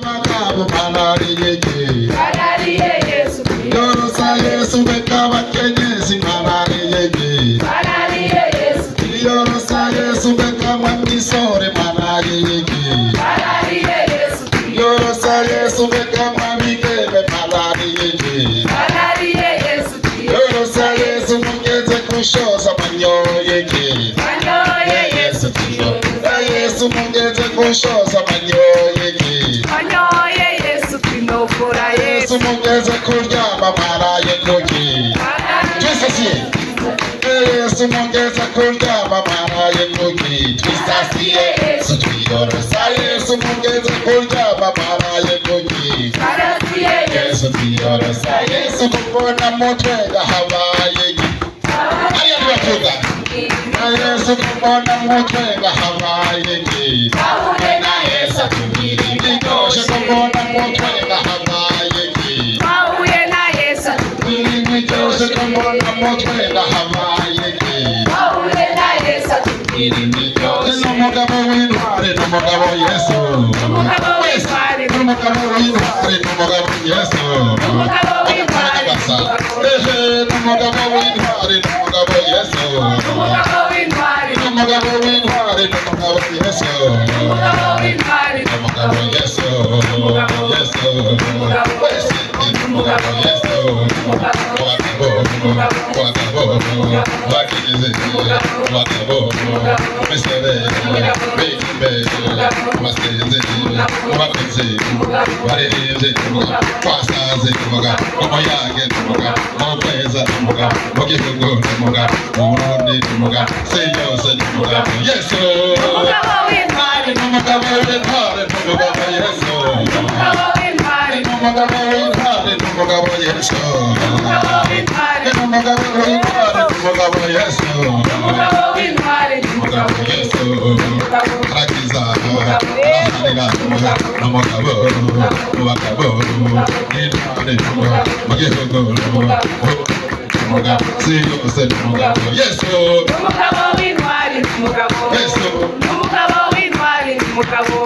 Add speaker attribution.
Speaker 1: Abagabo barariyege
Speaker 2: Yesu
Speaker 1: yorosa Yesu beka bakenyezi barariyege
Speaker 2: Yesu
Speaker 1: yorosa Yesu beka mwamisore barariyege
Speaker 2: Yesu
Speaker 1: yorosa Yesu beka mwamigebe barariyege
Speaker 2: Yesu
Speaker 1: yorosa Yesu mugeze kushoza manyoyege
Speaker 2: Yesu
Speaker 1: Yesu mugeze kushoza manyoyege
Speaker 2: Yesu kinokora
Speaker 1: Yesu mugeze kuryama maraye kuki twisasiye Yesu mugeze kuryama maraye kuki twisasiye Yesu twiyorosa Yesu mugeze kuryama maraye kuki Yesu twiyorosa Yesu kubona mutwe gahabaye aya tuvuga Yesu kubona mutwe gahabaye na Yesu tubiri bigoshe kubona mutwe gahabaye byose kubona mutwe gahabaye n'umugabo w'intwari n'umugabo Yesu n'umugabo w'intwari n'umugabo Yesu n'umugabo w'intwari n'umugabo Yesu n'umugabo w'intwari n'umugabo Yesu n'umugabo Yesu umugabo Yesu bakigeze abagabo bisebe bikimbe basenze bakoze baririmbye twasaze umuyange mukweza mu gihugu mu Burundi se yose Yesu umugabo w'intwari n'umugabo Yesu umugabo w'intwari n'umugabo Yesu umugabo Yesu arakiza arahanira umugabo n'abagabo n'intwari mu gihugu si yose n'umugabo Yesu
Speaker 2: umugabo w'intwari n'umugabo
Speaker 1: Yesu
Speaker 2: umugabo w'intwari n'umugabo